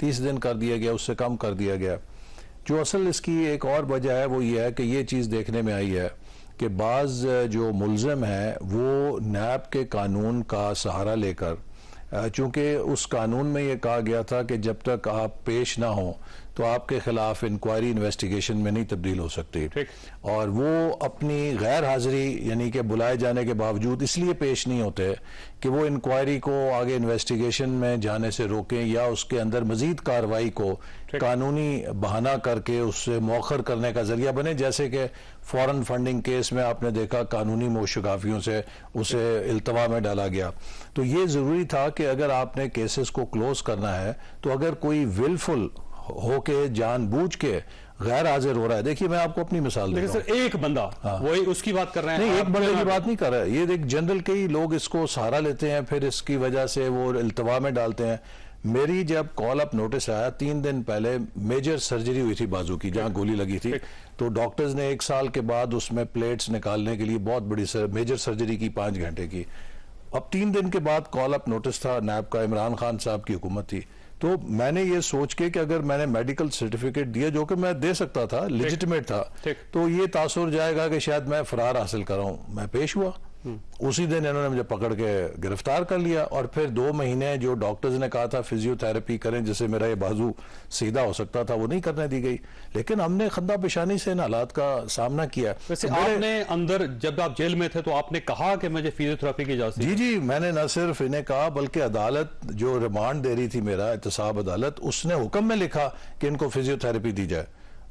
30 دن کر دیا گیا, اس سے کم کر دیا گیا. جو اصل اس کی ایک اور وجہ ہے وہ یہ ہے کہ یہ چیز دیکھنے میں آئی ہے کہ بعض جو ملزم ہیں وہ نیب کے قانون کا سہارا لے کر, چونکہ اس قانون میں یہ کہا گیا تھا کہ جب تک آپ پیش نہ ہوں تو آپ کے خلاف انکوائری انویسٹیگیشن میں نہیں تبدیل ہو سکتی, اور وہ اپنی غیر حاضری یعنی کہ بلائے جانے کے باوجود اس لیے پیش نہیں ہوتے کہ وہ انکوائری کو آگے انویسٹیگیشن میں جانے سے روکیں یا اس کے اندر مزید کارروائی کو قانونی بہانہ کر کے اس سے مؤخر کرنے کا ذریعہ بنے, جیسے کہ فورن فنڈنگ کیس میں آپ نے دیکھا قانونی موشگافیوں سے اسے التوا میں ڈالا گیا. تو یہ ضروری تھا کہ اگر آپ نے کیسز کو کلوز کرنا ہے تو اگر کوئی ولفل ہو کے جان بوجھ کے غیر حاضر ہو رہا ہے, دیکھیے میں آپ کو اپنی مثال دے رہا ہوں. لیکن سر ایک بندہ وہی اس کی بات کر رہے ہیں, نہیں ایک بندے کی بات نہیں کر رہا ہے, یہ ایک جنرل کئی لوگ اس کو سہارا لیتے ہیں, پھر اس کی وجہ سے وہ التوا میں ڈالتے ہیں. میری جب کال اپ نوٹس آیا 3 دن پہلے میجر سرجری ہوئی تھی بازو کی جہاں گولی لگی تھی, تو ڈاکٹرز نے 1 سال کے بعد اس میں پلیٹس نکالنے کے لیے بہت بڑی میجر سرجری کی 5 گھنٹے کی. اب 3 دن کے بعد کال اپ نوٹس تھا نیب کا, عمران خان صاحب کی حکومت تھی, تو میں نے یہ سوچ کے کہ اگر میں نے میڈیکل سرٹیفکیٹ دیا جو کہ میں دے سکتا تھا, لیجٹمیٹ تھا, تو یہ تاثر جائے گا کہ شاید میں فرار حاصل کر رہا ہوں. میں پیش ہوا, اسی دن انہوں نے مجھے پکڑ کے گرفتار کر لیا, اور پھر 2 مہینے جو ڈاکٹرز نے کہا تھا فزیو تھراپی کریں جس سے میرا یہ بازو سیدھا ہو سکتا تھا, وہ نہیں کرنے دی گئی. لیکن ہم نے خندہ پیشانی سے ان حالات کا سامنا کیا. ویسے آپ نے اندر جب آپ جیل میں تھے تو آپ نے کہا کہ مجھے فزیو تھراپی کی اجازت؟ جی میں نے نہ صرف انہیں کہا بلکہ عدالت جو ریمانڈ دے رہی تھی میرا احتساب عدالت, اس نے حکم میں لکھا کہ ان کو فزیو تھراپی دی جائے.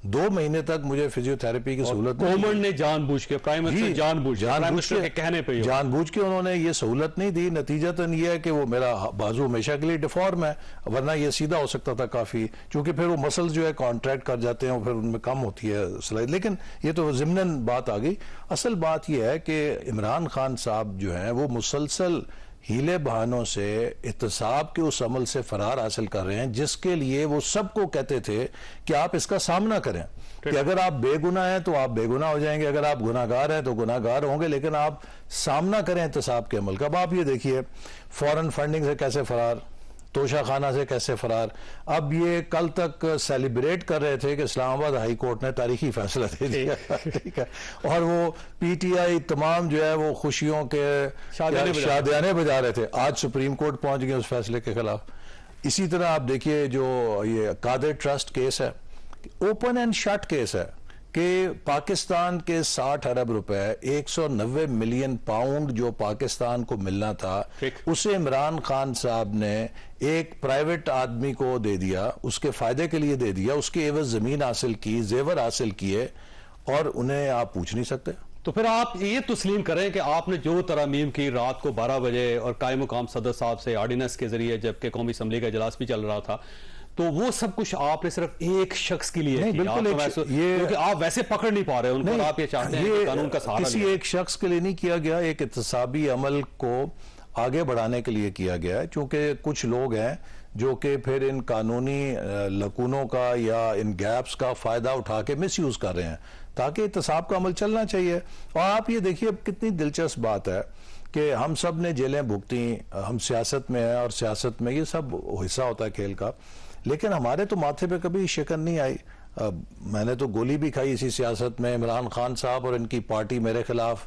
2 مہینے تک مجھے فزیو تھراپی کی سہولت گورنمنٹ نے جان بوجھ کے پرائم منسٹر جان بوجھ کے کہنے پہ جان بوجھ کے انہوں نے یہ سہولت نہیں دی. نتیجتاً یہ ہے کہ وہ میرا بازو ہمیشہ کے لیے ڈیفارم ہے, ورنہ یہ سیدھا ہو سکتا تھا کافی, چونکہ پھر وہ مسلز جو ہے کانٹریکٹ کر جاتے ہیں, پھر ان میں کم ہوتی ہے صلاحیت. لیکن یہ تو ضمناً بات آ گئی. اصل بات یہ ہے کہ عمران خان صاحب جو ہیں وہ مسلسل ہیلے بہانوں سے احتساب کے اس عمل سے فرار حاصل کر رہے ہیں جس کے لیے وہ سب کو کہتے تھے کہ آپ اس کا سامنا کریں, کہ اگر آپ بے گناہ ہیں تو آپ بے گناہ ہو جائیں گے, اگر آپ گناہگار ہیں تو گناہگار ہوں گے, لیکن آپ سامنا کریں احتساب کے عمل کا. اب آپ یہ دیکھیے فورن فنڈنگ سے کیسے فرار, توشہ خانہ سے کیسے فرار. اب یہ کل تک سیلیبریٹ کر رہے تھے کہ اسلام آباد ہائی کورٹ نے تاریخی فیصلہ دے دیا, ٹھیک ہے, اور وہ پی ٹی آئی تمام جو ہے وہ خوشیوں کے شادیانے بجا رہے تھے. آج سپریم کورٹ پہنچ گئے اس فیصلے کے خلاف. اسی طرح آپ دیکھیے جو یہ قادر ٹرسٹ کیس ہے, اوپن اینڈ شٹ کیس ہے کہ پاکستان کے 60 ارب روپے 190 ملین پاؤنڈ جو پاکستان کو ملنا تھا اسے عمران خان صاحب نے ایک پرائیویٹ آدمی کو دے دیا, اس کے فائدے کے لیے دے دیا, اس کے عوض زمین حاصل کی, زیور حاصل کیے, اور انہیں آپ پوچھ نہیں سکتے. تو پھر آپ یہ تسلیم کریں کہ آپ نے جو ترامیم کی رات کو 12 بجے اور قائم مقام صدر صاحب سے آرڈیننس کے ذریعے, جبکہ قومی اسمبلی کا اجلاس بھی چل رہا تھا, تو وہ سب کچھ آپ نے صرف ایک شخص کے لیے کیونکہ آپ ویسے پکڑ نہیں پا رہے ان کو, آپ یہ چاہتے ہیں کہ قانون کا سہارا کسی ایک شخص کے لیے نہیں کیا گیا, ایک احتسابی عمل کو آگے بڑھانے کے لیے کیا گیا ہے. چونکہ کچھ لوگ ہیں جو کہ پھر ان قانونی لکونوں کا یا ان گیپس کا فائدہ اٹھا کے مس یوز کر رہے ہیں, تاکہ احتساب کا عمل چلنا چاہیے. اور آپ یہ دیکھیے اب کتنی دلچسپ بات ہے کہ ہم سب نے جیلیں بھگتی, ہم سیاست میں ہیں اور سیاست میں یہ سب حصہ ہوتا ہے کھیل کا, لیکن ہمارے تو ماتھے پہ کبھی شکن نہیں آئی. میں نے تو گولی بھی کھائی اسی سیاست میں. عمران خان صاحب اور ان کی پارٹی میرے خلاف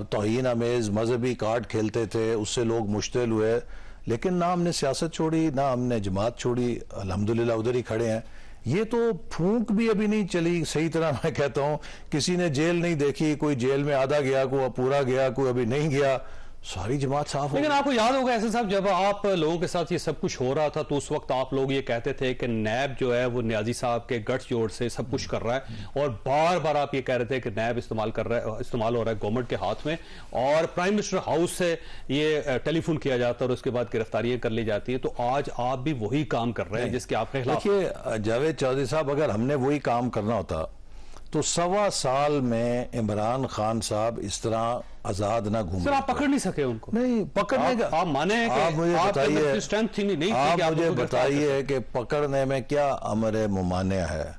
توہین آمیز مذہبی کارڈ کھیلتے تھے, اس سے لوگ مشتعل ہوئے, لیکن نہ ہم نے سیاست چھوڑی نہ ہم نے جماعت چھوڑی, الحمدللہ ادھر ہی کھڑے ہیں. یہ تو پھونک بھی ابھی نہیں چلی صحیح طرح. میں کہتا ہوں کسی نے جیل نہیں دیکھی, کوئی جیل میں آدھا گیا, کوئی پورا گیا, کوئی ابھی نہیں گیا, ساری جماعت صاف ہو. لیکن آپ کو یاد ہوگا ایسے صاحب جب آپ لوگوں کے ساتھ یہ سب کچھ ہو رہا تھا تو اس وقت آپ لوگ یہ کہتے تھے کہ نیب جو ہے وہ نیازی صاحب کے گٹھ جوڑ سے سب کچھ کر رہا ہے, اور بار بار آپ یہ کہہ رہے تھے کہ نیب استعمال ہو رہا ہے گورنمنٹ کے ہاتھ میں, اور پرائم منسٹر ہاؤس سے یہ ٹیلی فون کیا جاتا ہے اور اس کے بعد گرفتاریاں کر لی جاتی ہیں. تو آج آپ بھی وہی کام کر رہے ہیں جس کے آپ کے خلاف. دیکھیے جاوید چودھری صاحب, اگر ہم نے وہی کام کرنا ہوتا تو 1.25 سال میں عمران خان صاحب اس طرح آزاد نہ گھوم. سر آپ پکڑ نہیں سکے ان کو. نہیں پکڑنے کا آپ مانے ہیں کہ آپ مجھے بتائیے کہ پکڑنے میں کیا امر ممانع ہے.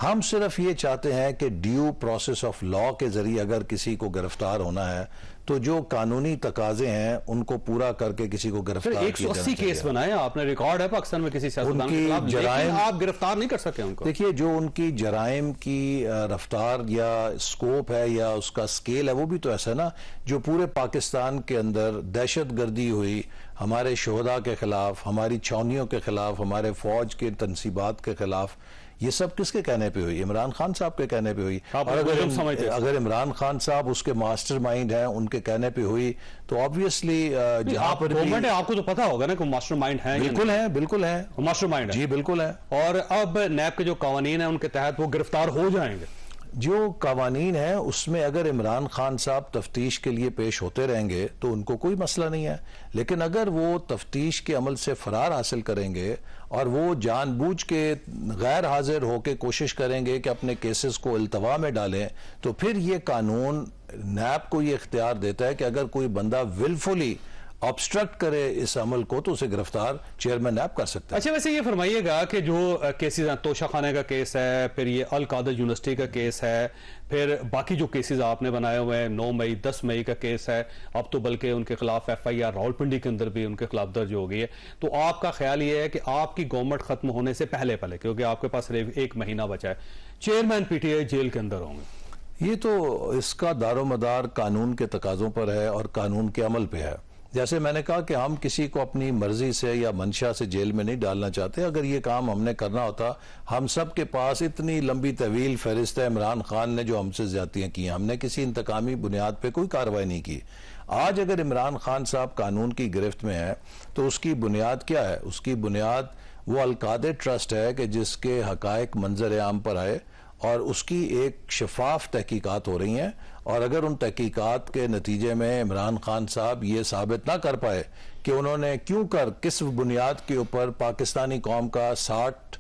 ہم صرف یہ چاہتے ہیں کہ ڈیو پروسیس آف لا کے ذریعے اگر کسی کو گرفتار ہونا ہے تو جو قانونی تقاضے ہیں ان کو پورا کر کے کسی کو گرفتار کیا جانا چاہیے. 180 کیس بنائے آپ نے, ریکارڈ ہے پاکستان میں کسی سیاستدان کے خلاف, لیکن آپ گرفتار نہیں کر سکے ان کو. دیکھیے جو ان کی جرائم کی رفتار یا اسکوپ ہے یا اس کا اسکیل ہے وہ بھی تو ایسا ہے نا, جو پورے پاکستان کے اندر دہشت گردی ہوئی ہمارے شہداء کے خلاف, ہماری چھاؤنیوں کے خلاف, ہمارے فوج کے تنصیبات کے خلاف, یہ سب کس کے کہنے پہ ہوئی؟ عمران خان صاحب کے کہنے پہ ہوئی. اور اگر عمران خان صاحب اس کے ماسٹر مائنڈ ہیں, ان کے کہنے پہ ہوئی, تو آبویسلی جہاں پر گورنمنٹ ہے, آپ کو تو پتا ہوگا نا کہ ماسٹر مائنڈ ہیں. بالکل ہیں, بالکل ہیں, ماسٹر مائنڈ جی بالکل ہیں. اور اب نیب کے جو قوانین ہیں ان کے تحت وہ گرفتار ہو جائیں گے. جو قوانین ہیں اس میں اگر عمران خان صاحب تفتیش کے لیے پیش ہوتے رہیں گے تو ان کو کوئی مسئلہ نہیں ہے, لیکن اگر وہ تفتیش کے عمل سے فرار حاصل کریں گے اور وہ جان بوجھ کے غیر حاضر ہو کے کوشش کریں گے کہ اپنے کیسز کو التوا میں ڈالیں, تو پھر یہ قانون نیب کو یہ اختیار دیتا ہے کہ اگر کوئی بندہ ولفلی آبسٹرکٹ کرے اس عمل کو تو اسے گرفتار چیئرمین نیب کر سکتا ہے. اچھا ویسے یہ فرمائیے گا کہ جو کیسز ہیں, توشہ خانے کا کیس ہے, پھر یہ القادر یونیورسٹی کا کیس ہے, پھر باقی جو کیسز آپ نے بنائے ہوئے ہیں, 9 مئی 10 مئی کا کیس ہے, اب تو بلکہ ان کے خلاف FIR راولپنڈی کے اندر بھی ان کے خلاف درج ہو گئی ہے, تو آپ کا خیال یہ ہے کہ آپ کی گورنمنٹ ختم ہونے سے پہلے کیونکہ آپ کے پاس صرف 1 مہینہ بچا ہے, چیئرمین PTI جیل کے اندر ہوں گے؟ یہ تو اس کا دار و مدار قانون کے تقاضوں پر ہے اور قانون کے عمل پہ ہے. جیسے میں نے کہا کہ ہم کسی کو اپنی مرضی سے یا منشا سے جیل میں نہیں ڈالنا چاہتے. اگر یہ کام ہم نے کرنا ہوتا, ہم سب کے پاس اتنی لمبی طویل فہرست ہے عمران خان نے جو ہم سے زیادتیاں کی ہیں, ہم نے کسی انتقامی بنیاد پہ کوئی کارروائی نہیں کی. آج اگر عمران خان صاحب قانون کی گرفت میں ہے تو اس کی بنیاد کیا ہے؟ اس کی بنیاد وہ القادر ٹرسٹ ہے کہ جس کے حقائق منظر عام پر آئے اور اس کی ایک شفاف تحقیقات ہو رہی ہیں, اور اگر ان تحقیقات کے نتیجے میں عمران خان صاحب یہ ثابت نہ کر پائے کہ انہوں نے کس بنیاد کے اوپر پاکستانی قوم کا 60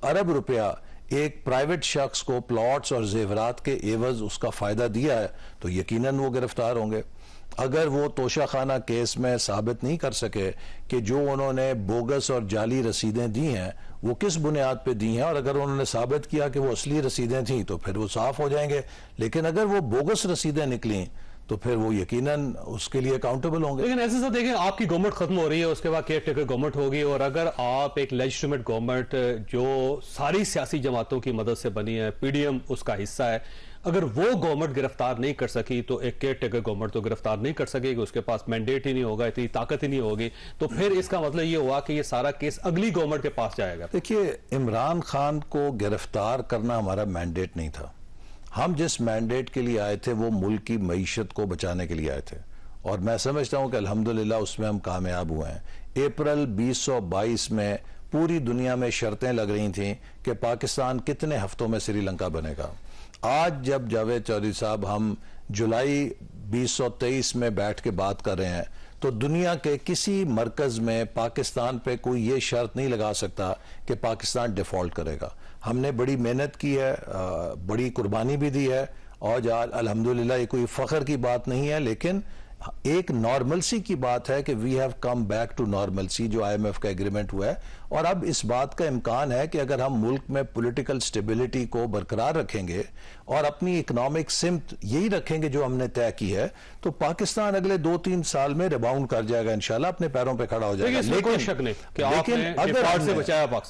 ارب روپیہ ایک پرائیویٹ شخص کو پلاٹس اور زیورات کے عوض اس کا فائدہ دیا ہے, تو یقیناً وہ گرفتار ہوں گے. اگر وہ توشہ خانہ کیس میں ثابت نہیں کر سکے کہ جو انہوں نے بوگس اور جعلی رسیدیں دی ہیں وہ کس بنیاد پہ دی ہیں, اور اگر انہوں نے ثابت کیا کہ وہ اصلی رسیدیں تھیں تو پھر وہ صاف ہو جائیں گے, لیکن اگر وہ بوگس رسیدیں نکلیں تو پھر وہ یقیناً اس کے لیے اکاؤنٹیبل ہوں گے. لیکن ایسے سے دیکھیں, آپ کی گورنمنٹ ختم ہو رہی ہے, اس کے بعد کیئر ٹیکر گورنمنٹ ہوگی, اور اگر آپ ایک لیجسٹیمیٹ گورنمنٹ جو ساری سیاسی جماعتوں کی مدد سے بنی ہے, PDM اس کا حصہ ہے, اگر وہ گورنمنٹ گرفتار نہیں کر سکی تو ایک کیئر ٹیکر گورنمنٹ تو گرفتار نہیں کر سکے گی, اس کے پاس مینڈیٹ ہی نہیں ہوگا, اتنی طاقت ہی نہیں ہوگی, تو پھر اس کا مطلب یہ ہوا کہ یہ سارا کیس اگلی گورنمنٹ کے پاس جائے گا. دیکھیے عمران خان کو گرفتار کرنا ہمارا مینڈیٹ نہیں تھا. ہم جس مینڈیٹ کے لیے آئے تھے وہ ملک کی معیشت کو بچانے کے لیے آئے تھے, اور میں سمجھتا ہوں کہ الحمدللہ اس میں ہم کامیاب ہوئے ہیں. اپریل 2022 میں پوری دنیا میں شرطیں لگ رہی تھیں کہ پاکستان کتنے ہفتوں میں سری لنکا بنے گا. آج جب جاوید چودھری صاحب ہم جولائی 2023 میں بیٹھ کے بات کر رہے ہیں تو دنیا کے کسی مرکز میں پاکستان پہ کوئی یہ شرط نہیں لگا سکتا کہ پاکستان ڈیفالٹ کرے گا. ہم نے بڑی محنت کی ہے, بڑی قربانی بھی دی ہے, اور الحمدللہ یہ کوئی فخر کی بات نہیں ہے, لیکن ایک نارملسی کی بات ہے کہ we have come back to normalcy جو IMF کا ایگریمنٹ ہوا ہے, اور اب اس بات کا امکان ہے کہ اگر ہم ملک میں پولیٹیکل سٹیبلٹی کو برقرار رکھیں گے اور اپنی اکنامک سمت یہی رکھیں گے جو ہم نے طے کی ہے, تو پاکستان اگلے 2-3 سال میں ریباؤنڈ کر جائے گا, انشاءاللہ اپنے پیروں پہ کھڑا ہو جائے گا. لیکن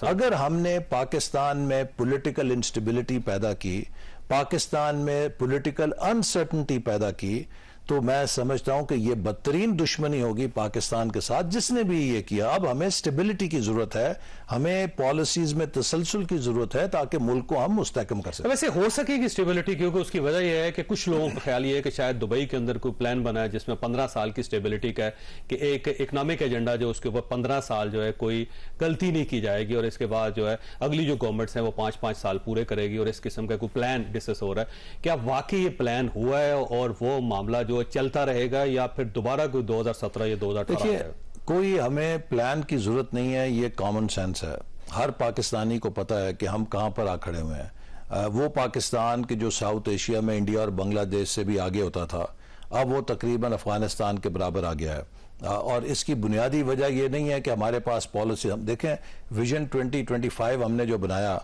اگر ہم نے پاکستان میں پولیٹیکل انسٹیبلٹی پیدا کی, پاکستان میں پولیٹیکل انسرٹنٹی پیدا کی, تو میں سمجھتا ہوں کہ یہ بدترین دشمنی ہوگی پاکستان کے ساتھ جس نے بھی یہ کیا. اب ہمیں سٹیبلٹی کی ضرورت ہے, ہمیں پالیسیز میں تسلسل کی ضرورت ہے تاکہ ملک کو ہم مستحکم کر سکیں. ویسے ہو سکے گی سٹیبلٹی, کیونکہ اس کی وجہ یہ ہے کہ کچھ لوگوں کا خیال یہ ہے کہ شاید دبئی کے اندر کوئی پلان بنا ہے جس میں 15 سال کی سٹیبلٹی کا ہے, کہ ایک اکنامک ایجنڈا جو اس کے اوپر 15 سال جو ہے کوئی غلطی نہیں کی جائے گی, اور اس کے بعد جو ہے اگلی جو گورنمنٹس ہیں وہ 5-5 سال پورے کرے گی, اور اس قسم کا کوئی پلان ڈسکس ہو رہا ہے. کیا واقعی یہ پلان ہوا ہے اور وہ معاملہ جو چلتا رہے گا, یا پھر دوبارہ کوئی 2017 یا 2018؟ دیکھیے کوئی ہمیں پلان کی ضرورت نہیں ہے, یہ کامن سینس ہے. ہر پاکستانی کو پتا ہے کہ ہم کہاں پر آ کھڑے ہوئے ہیں. وہ پاکستان کے جو ساؤتھ ایشیا میں انڈیا اور بنگلہ دیش سے بھی آگے ہوتا تھا, اب وہ تقریباً افغانستان کے برابر آ گیا ہے. اور اس کی بنیادی وجہ یہ نہیں ہے کہ ہمارے پاس پالیسی, ہم دیکھیں ویژن 2025 ہم نے جو بنایا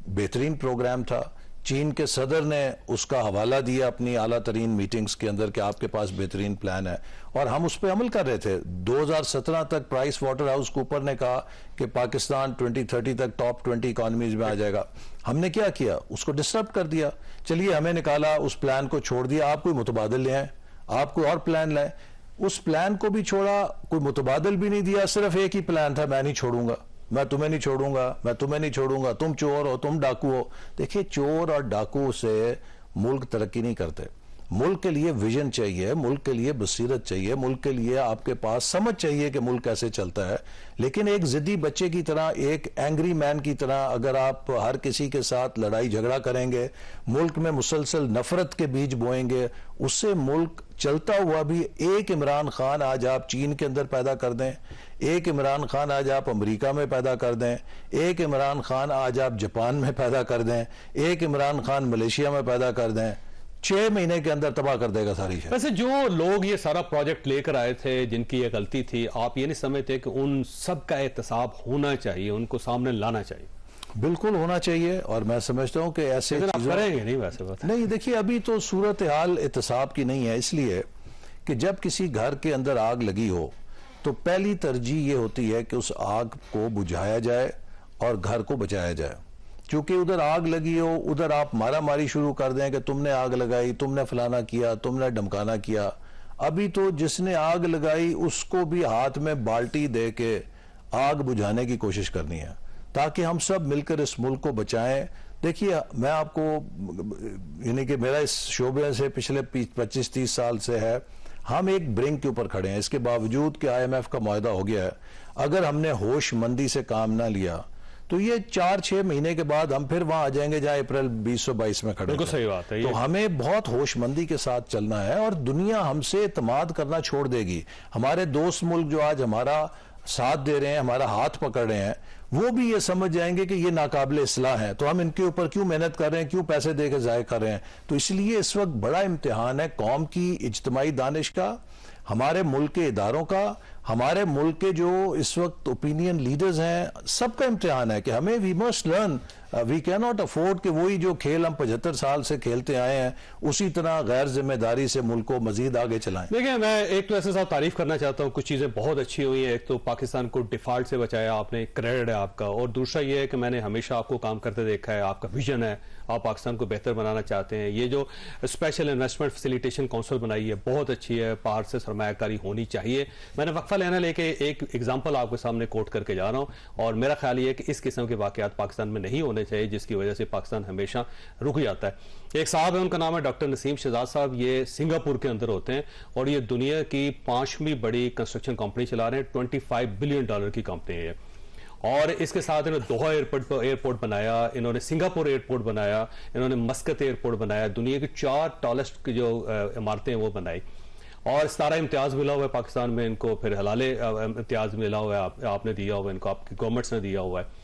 بہترین پروگرام تھا, چین کے صدر نے اس کا حوالہ دیا اپنی اعلیٰ ترین میٹنگز کے اندر کہ آپ کے پاس بہترین پلان ہے، اور ہم اس پہ عمل کر رہے تھے۔ 2017 تک پرائس واٹر ہاؤس کوپر نے کہا کہ پاکستان 2030 تک ٹاپ 20 اکانومیز میں آ جائے گا۔ ہم نے کیا کیا؟ اس کو ڈسٹرب کر دیا۔ چلیے ہمیں نکالا، اس پلان کو چھوڑ دیا، آپ کوئی متبادل لے آئیں، آپ کوئی اور پلان لائیں۔ اس پلان کو بھی چھوڑا، کوئی متبادل بھی نہیں دیا، صرف ایک ہی پلان تھا، میں نہیں چھوڑوں گا، میں تمہیں نہیں چھوڑوں گا، میں تمہیں نہیں چھوڑوں گا، تم چور ہو، تم ڈاکو ہو۔ دیکھیے چور اور ڈاکو سے ملک ترقی نہیں کرتے۔ ملک کے لیے ویژن چاہیے، ملک کے لیے بصیرت چاہیے، ملک کے لیے آپ کے پاس سمجھ چاہیے کہ ملک کیسے چلتا ہے۔ لیکن ایک ضدی بچے کی طرح، ایک اینگری مین کی طرح اگر آپ ہر کسی کے ساتھ لڑائی جھگڑا کریں گے، ملک میں مسلسل نفرت کے بیج بوئیں گے، اس سے ملک چلتا ہوا بھی ایک عمران خان آج آپ چین کے اندر پیدا کر دیں، ایک عمران خان آج آپ امریکہ میں پیدا کر دیں، ایک عمران خان آج آپ جاپان میں پیدا کر دیں، ایک عمران خان ملیشیا میں پیدا کر دیں، 6 مہینے کے اندر تباہ کر دے گا ساری شہر۔ ویسے جو لوگ یہ سارا پروجیکٹ لے کر آئے تھے، جن کی یہ غلطی تھی، آپ یہ نہیں سمجھتے کہ ان سب کا احتساب ہونا چاہیے، ان کو سامنے لانا چاہیے؟ بالکل ہونا چاہیے، اور میں سمجھتا ہوں کہ ایسے لیکن آپ کریں گے نہیں ویسے بات؟ نہیں، دیکھیے ابھی تو صورتحال احتساب کی نہیں ہے، اس لیے کہ جب کسی گھر کے اندر آگ لگی ہو تو پہلی ترجیح یہ ہوتی ہے کہ اس آگ کو بجھایا جائے اور گھر کو بچایا جائے۔ چونکہ ادھر آگ لگی ہو، ادھر آپ مارا ماری شروع کر دیں کہ تم نے آگ لگائی، تم نے فلانا کیا، تم نے ڈمکانا کیا۔ ابھی تو جس نے آگ لگائی اس کو بھی ہاتھ میں بالٹی دے کے آگ بجھانے کی کوشش کرنی ہے، تاکہ ہم سب مل کر اس ملک کو بچائیں۔ دیکھیے میں آپ کو، یعنی کہ میرا اس شعبے سے پچھلے 25-30 سال سے ہے، ہم ایک برنک کے اوپر کھڑے ہیں، اس کے باوجود کہ IMF کا معاہدہ ہو گیا ہے، اگر ہم نے ہوش مندی سے کام نہ لیا تو یہ 4-6 مہینے کے بعد ہم پھر وہاں آ جائیں گے جہاں اپریل 2022 میں کھڑے بالکل صحیح بات ہے۔ تو ہمیں بہت ہوش مندی کے ساتھ چلنا ہے، اور دنیا ہم سے اعتماد کرنا چھوڑ دے گی۔ ہمارے دوست ملک جو آج ہمارا ساتھ دے رہے ہیں، ہمارا ہاتھ پکڑ رہے ہیں، وہ بھی یہ سمجھ جائیں گے کہ یہ ناقابل اصلاح ہے، تو ہم ان کے اوپر کیوں محنت کر رہے ہیں، کیوں پیسے دے کے ضائع کر رہے ہیں۔ تو اس لیے اس وقت بڑا امتحان ہے قوم کی اجتماعی دانش کا، ہمارے ملک کے اداروں کا، ہمارے ملک کے جو اس وقت اوپینین لیڈرز ہیں، سب کا امتحان ہے کہ ہمیں وی مسٹ لرن، وی کی ناٹ افورڈ کہ وہی جو کھیل ہم 75 سال سے کھیلتے آئے ہیں اسی طرح غیر ذمہ داری سے ملک کو مزید آگے چلائیں۔ دیکھیں میں ایک تو ایسے صاحب تعریف کرنا چاہتا ہوں، کچھ چیزیں بہت اچھی ہوئی ہیں۔ ایک تو پاکستان کو ڈیفالٹ سے بچایا آپ نے، کریڈٹ ہے آپ کا، اور دوسرا یہ ہے کہ میں نے ہمیشہ آپ کو کام کرتے دیکھا ہے، آپ کا ویژن ہے، آپ پاکستان کو بہتر بنانا چاہتے ہیں۔ یہ جو اسپیشل انویسٹمنٹ فیسیلیٹیشن کونسل بنائی ہے بہت اچھی ہے، باہر سے سرمایہ کاری ہونی چاہیے۔ میں نے وقفہ لینا لے کے ایک ایگزامپل آپ کے سامنے کوٹ کر کے جا رہا ہوں، اور میرا خیال یہ ہے کہ اس قسم کے واقعات پاکستان میں نہیں ہونے چاہیے، جس کی وجہ سے پاکستان ہمیشہ رک جاتا ہے۔ ایک صاحب ہے، ان کا نام ہے ڈاکٹر نسیم شہزاد صاحب، یہ سنگاپور کے اندر ہوتے ہیں، اور یہ دنیا کی 5ویں بڑی کنسٹرکشن کمپنی چلا رہے ہیں، $25 بلین کی کمپنی ہے، اور اس کے ساتھ انہوں نے دوحہ ایئرپورٹ بنایا، انہوں نے سنگاپور ایئرپورٹ بنایا، انہوں نے مسقط ایئرپورٹ بنایا، دنیا کی 4 ٹالسٹ جو عمارتیں ہیں وہ بنائی، اور 17 امتیاز ملا ہوا ہے پاکستان میں ان کو، پھر حلال امتیاز ملا ہوا ہے، آپ نے دیا ہوا ہے ان کو، آپ کی گورنمنٹس نے دیا ہوا ہے۔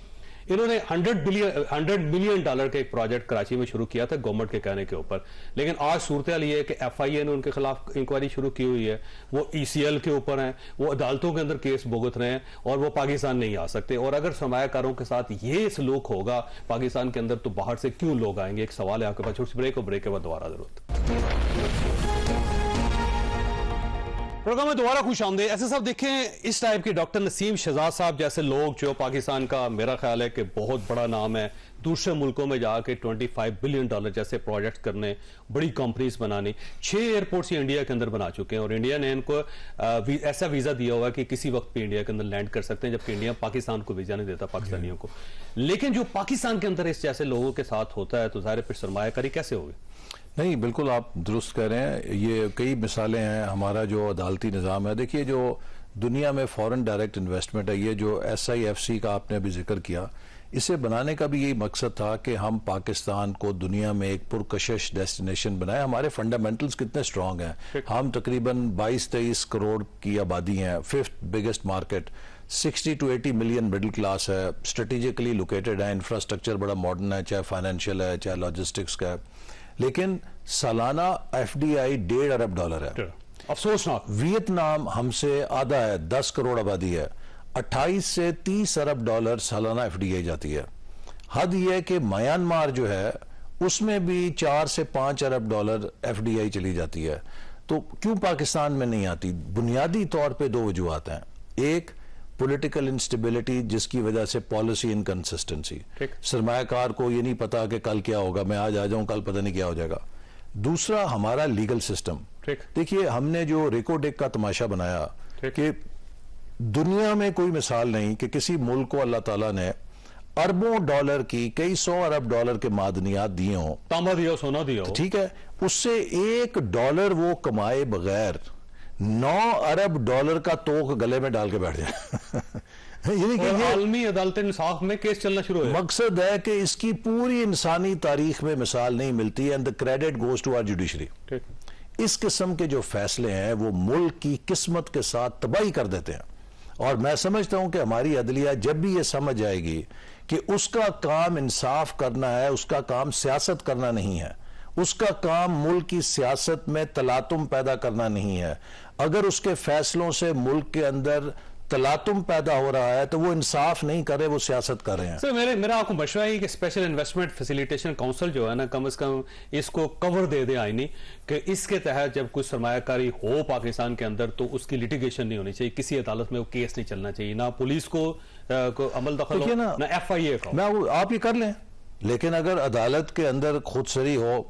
انہوں نے $100 ملین کا ایک پروجیکٹ کراچی میں شروع کیا تھا گورنمنٹ کے کہنے کے اوپر، لیکن آج صورتحال یہ ہے کہ FIA نے ان کے خلاف انکوائری شروع کی ہوئی ہے، وہ ECL کے اوپر ہیں، وہ عدالتوں کے اندر کیس بھگت رہے ہیں، اور وہ پاکستان نہیں آ سکتے۔ اور اگر سرمایہ کاروں کے ساتھ یہ سلوک ہوگا پاکستان کے اندر، تو باہر سے کیوں لوگ آئیں گے؟ ایک سوال ہے آپ کے پاس، چھوٹی سی بریک، اور بریک کے بعد دوبارہ ضرورت پروگرام میں دوبارہ خوش آمدید۔ ایسے صاحب دیکھیں، اس ٹائپ کے ڈاکٹر نسیم شہزاد صاحب جیسے لوگ جو پاکستان کا میرا خیال ہے کہ بہت بڑا نام ہے، دوسرے ملکوں میں جا کے $25 بلین جیسے پروجیکٹ کرنے، بڑی کمپنیز بنانی، 6 ایئرپورٹس یہ انڈیا کے اندر بنا چکے ہیں، اور انڈیا نے ان کو ایسا ویزا دیا ہوا کہ کسی وقت بھی انڈیا کے اندر لینڈ کر سکتے ہیں، جبکہ انڈیا پاکستان کو ویزا نہیں دیتا پاکستانیوں کو۔ لیکن جو پاکستان کے اندر اس جیسے لوگوں کے ساتھ ہوتا ہے تو ظاہر پھر سرمایہ کاری کیسے ہوگی؟ نہیں، بالکل آپ درست کہہ رہے ہیں، یہ کئی مثالیں ہیں۔ ہمارا جو عدالتی نظام ہے، دیکھیے جو دنیا میں فورن ڈائریکٹ انویسٹمنٹ ہے، یہ جو SIFC کا آپ نے ابھی ذکر کیا، اسے بنانے کا بھی یہی مقصد تھا کہ ہم پاکستان کو دنیا میں ایک پرکشش ڈیسٹینیشن بنائیں۔ ہمارے فنڈامنٹلز کتنے سٹرونگ ہیں، ہم تقریباً 22-23 کروڑ کی آبادی ہیں، 5th biggest market, 60 to 80 million middle class ہے، اسٹریٹجیکلی لوکیٹڈ ہے، انفراسٹرکچر بڑا ماڈرن ہے، چاہے فائنینشیل ہے چاہے لاجسٹکس کا ہے، لیکن سالانہ FDI $1.5 ارب ہے۔ افسوسناک۔ ویتنام ہم سے آدھا ہے، 10 کروڑ آبادی ہے، 28 سے 30 ارب ڈالر سالانہ FDI جاتی ہے۔ حد یہ ہے کہ میانمار جو ہے اس میں بھی 4 سے 5 ارب ڈالر FDI چلی جاتی ہے. تو کیوں پاکستان میں نہیں آتی؟ بنیادی طور پہ 2 وجوہات ہیں. ایک پولیٹیکل انسٹیبلٹی جس کی وجہ سے پالیسی انکنسسٹنسی، سرمایہ کار کو یہ نہیں پتا کہ کل کیا ہوگا، میں آج آ جاؤں کل پتہ نہیں کیا ہو جائے گا. دوسرا ہمارا لیگل سسٹم. دیکھیے ہم نے جو ریکو ڈیک کا تماشا بنایا کہ دنیا میں کوئی مثال نہیں کہ کسی ملک کو اللہ تعالیٰ نے اربوں ڈالر کی، کئی 100 ارب ڈالر کے معدنیات دیے ہوں، تانبا دیا، سونا دیا ہو، ٹھیک ہے، اس سے $1 وہ کمائے بغیر 9 ارب ڈالر کا توق گلے میں ڈال کے بیٹھ جائے. یعنی کہ عالمی عدالت انصاف میں کیس چلنا شروع ہے. مقصد ہے کہ اس کی پوری انسانی تاریخ میں مثال نہیں ملتی. And the credit goes to our judiciary. اس قسم کے جو فیصلے ہیں وہ ملک کی قسمت کے ساتھ تباہی کر دیتے ہیں. اور میں سمجھتا ہوں کہ ہماری عدلیہ جب بھی یہ سمجھ آئے گی کہ اس کا کام انصاف کرنا ہے، اس کا کام سیاست کرنا نہیں ہے، اس کا کام ملک کی سیاست میں تلاطم پیدا کرنا نہیں ہے، اگر اس کے فیصلوں سے ملک کے اندر تلاطم پیدا ہو رہا ہے تو وہ انصاف نہیں کر رہے، وہ سیاست کر رہے ہیں. سر میرا آپ کو مشورہ ہے کہ اسپیشل انویسٹمنٹ فیسیلیٹیشن کونسل جو ہے نا، کم از کم اس کو کور دے دے آئینی، کہ اس کے تحت جب کوئی سرمایہ کاری ہو پاکستان کے اندر تو اس کی لیٹیگیشن نہیں ہونی چاہیے، کسی عدالت میں وہ کیس نہیں چلنا چاہیے، نہ پولیس کو عمل دخل ہو، نہ FIA کا. آپ یہ کر لیں، لیکن اگر عدالت کے اندر خود سری ہو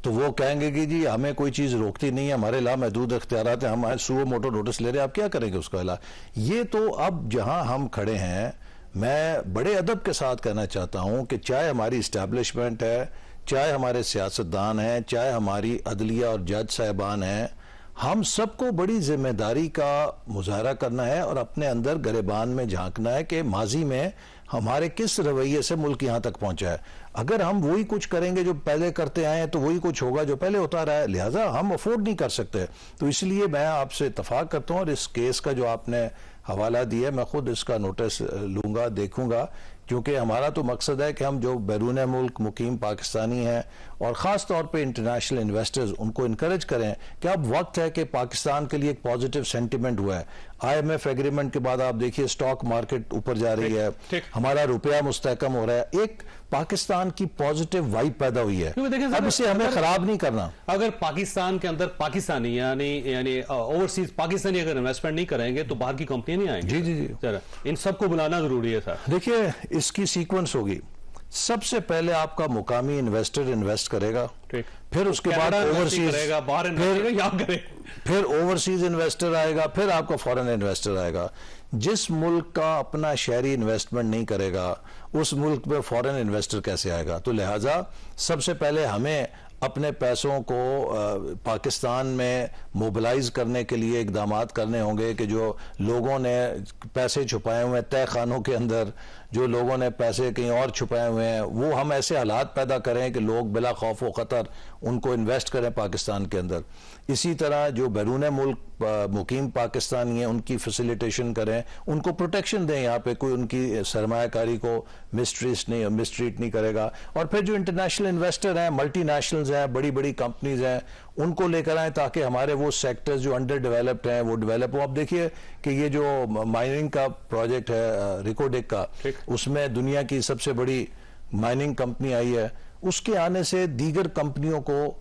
تو وہ کہیں گے کہ جی ہمیں کوئی چیز روکتی نہیں ہے، ہمارے لامحدود اختیارات ہیں، ہم سو موٹو نوٹس لے رہے ہیں، آپ کیا کریں گے اس کا علاج؟ یہ تو اب جہاں ہم کھڑے ہیں، میں بڑے ادب کے ساتھ کہنا چاہتا ہوں کہ چاہے ہماری اسٹیبلشمنٹ ہے، چاہے ہمارے سیاستدان ہیں، چاہے ہماری عدلیہ اور جج صاحبان ہیں، ہم سب کو بڑی ذمہ داری کا مظاہرہ کرنا ہے اور اپنے اندر گریبان میں جھانکنا ہے کہ ماضی میں ہمارے کس رویے سے ملک یہاں تک پہنچا ہے. اگر ہم وہی کچھ کریں گے جو پہلے کرتے آئے ہیں تو وہی کچھ ہوگا جو پہلے ہوتا رہا ہے، لہٰذا ہم افورڈ نہیں کر سکتے. تو اس لیے میں آپ سے اتفاق کرتا ہوں، اور اس کیس کا جو آپ نے حوالہ دیا ہے میں خود اس کا نوٹس لوں گا، دیکھوں گا، کیونکہ ہمارا تو مقصد ہے کہ ہم جو بیرون ملک مقیم پاکستانی ہیں اور خاص طور پہ انٹرنیشنل انویسٹرز، ان کو انکریج کریں کہ اب وقت ہے کہ پاکستان کے لیے ایک پازیٹیو سینٹیمنٹ ہوا ہے. IMF ایگریمنٹ کے بعد آپ دیکھیے اسٹاک مارکیٹ اوپر جا رہی ہے، ہمارا روپیہ مستحکم ہو رہا ہے، ایک پاکستان کی پازیٹیو وائب پیدا ہوئی ہے. اب اسے ہمیں خراب نہیں کرنا. اگر پاکستان کے اندر پاکستانی یعنی اوورسیز پاکستانی اگر انویسٹمنٹ نہیں کریں گے تو باہر کی کمپنیاں نہیں آئیں گی. جی ان سب کو بلانا ضروری ہے سر. دیکھیے اس کی سیکوینس ہوگی، سب سے پہلے آپ کا مقامی انویسٹر انویسٹ کرے گا، پھر اس کے بعد پھر اوورسیز انویسٹر آئے گا، پھر آپ کا فورن انویسٹر آئے گا. جس ملک کا اپنا شہری انویسٹمنٹ نہیں کرے گا اس ملک میں فورن انویسٹر کیسے آئے گا؟ تو لہٰذا سب سے پہلے ہمیں اپنے پیسوں کو پاکستان میں موبلائز کرنے کے لیے اقدامات کرنے ہوں گے کہ جو لوگوں نے پیسے چھپائے ہوئے ہیں تہہ خانوں کے اندر، جو لوگوں نے پیسے کہیں اور چھپائے ہوئے ہیں، وہ ہم ایسے حالات پیدا کریں کہ لوگ بلا خوف و خطر ان کو انویسٹ کریں پاکستان کے اندر. اسی طرح جو بیرون ملک مقیم پاکستانی ہیں ان کی فیسیلیٹیشن کریں، ان کو پروٹیکشن دیں، یہاں پہ کوئی ان کی سرمایہ کاری کو مسٹریٹ نہیں کرے گا. اور پھر جو انٹرنیشنل انویسٹر ہیں، ملٹی نیشنلز ہیں، بڑی بڑی کمپنیز ہیں، ان کو لے کر آئیں تاکہ ہمارے وہ سیکٹرز جو انڈر ڈیولپڈ ہیں وہ ڈیولپ ہو. اب دیکھیے کہ یہ جو مائننگ کا پروجیکٹ ہے ریکوڈیک کا، اس میں دنیا کی سب سے بڑی مائننگ کمپنی آئی ہے، اس کے آنے سے دیگر کمپنیوں کو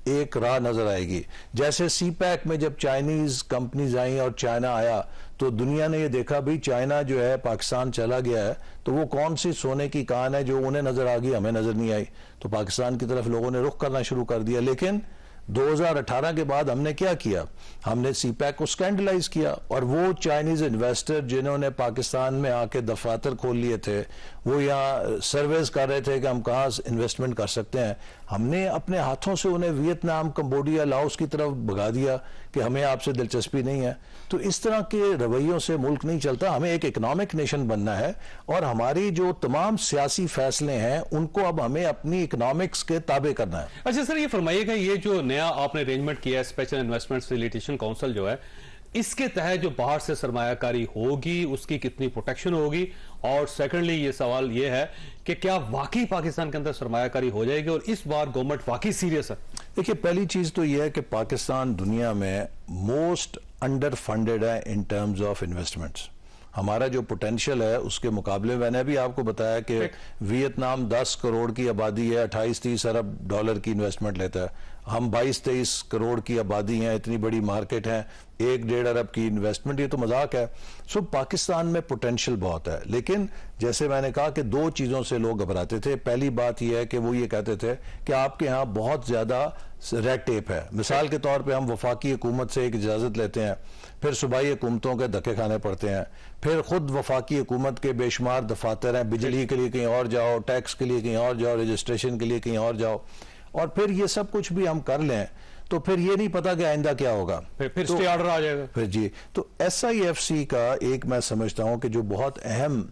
ایک راہ نظر آئے گی. جیسے سی پیک میں جب چائنیز کمپنیز آئیں اور چائنا آیا تو دنیا نے یہ دیکھا بھی چائنا جو ہے پاکستان چلا گیا ہے تو وہ کون سی سونے کی کان ہے جو انہیں نظر آ گئی ہمیں نظر نہیں آئی، تو پاکستان کی طرف لوگوں نے رخ کرنا شروع کر دیا. لیکن 2018 کے بعد ہم نے کیا کیا؟ ہم نے سی پیک کو سکینڈلائز کیا، اور وہ چائنیز انویسٹر جنہوں نے پاکستان میں آ کے دفاتر کھول لیے تھے، وہ یہاں سرویز کر رہے تھے کہ ہم کہاں انویسٹمنٹ کر سکتے ہیں، ہم نے اپنے ہاتھوں سے انہیں ویتنام، کمبوڈیا، لاؤس کی طرف بھگا دیا کہ ہمیں آپ سے دلچسپی نہیں ہے. تو اس طرح کے رویوں سے ملک نہیں چلتا. ہمیں ایک اکنامک نیشن بننا ہے، اور ہماری جو تمام سیاسی فیصلے ہیں ان کو اب ہمیں اپنی اکنامکس کے تابع کرنا ہے. اچھا سر، یہ فرمائیے گا یہ جو نیا آپ نے ارینجمنٹ کیا ہے اسپیشل انویسٹمنٹ فیسیلیٹیشن کونسل جو ہے، اس کے تحت جو باہر سے سرمایہ کاری ہوگی اس کی کتنی پروٹیکشن ہوگی؟ اور سیکنڈلی یہ سوال یہ ہے کہ کیا واقعی پاکستان کے اندر سرمایہ کاری ہو جائے گی اور اس بار گورنمنٹ واقعی سیریس ہے؟ دیکھیے پہلی چیز تو یہ ہے کہ پاکستان دنیا میں موسٹ انڈر فنڈڈ ہے ان ٹرمز آف انویسٹمنٹس. ہمارا جو پوٹینشیل ہے اس کے مقابلے میں نے بھی آپ کو بتایا کہ ویتنام 10 کروڑ کی آبادی ہے, 28-30 ارب ڈالر کی انویسٹمنٹ لیتا ہے. ہم 22-23 کروڑ کی آبادی ہیں, اتنی بڑی مارکیٹ ہے, 1-1.5 ارب کی انویسٹمنٹ, یہ تو مذاق ہے. سو پاکستان میں پوٹینشیل بہت ہے, لیکن جیسے میں نے کہا کہ 2 چیزوں سے لوگ گھبراتے تھے. پہلی بات یہ ہے کہ وہ یہ کہتے تھے کہ آپ کے ہاں بہت زیادہ ریڈ ٹیپ ہے. مثال کے طور پہ ہم وفاقی حکومت سے ایک اجازت لیتے ہیں, پھر صوبائی حکومتوں کے دھکے کھانے پڑتے ہیں, پھر خود وفاقی حکومت کے بے شمار دفاتر ہیں, بجلی کے لیے کہیں اور جاؤ, ٹیکس کے لیے کہیں اور جاؤ, رجسٹریشن کے لیے کہیں اور جاؤ, اور پھر یہ سب کچھ بھی ہم کر لیں تو پھر یہ نہیں پتا کہ آئندہ کیا ہوگا, پھر اسٹے آرڈر آ جائے گا. پھر جی تو SIFC کا ایک میں سمجھتا ہوں کہ جو بہت اہم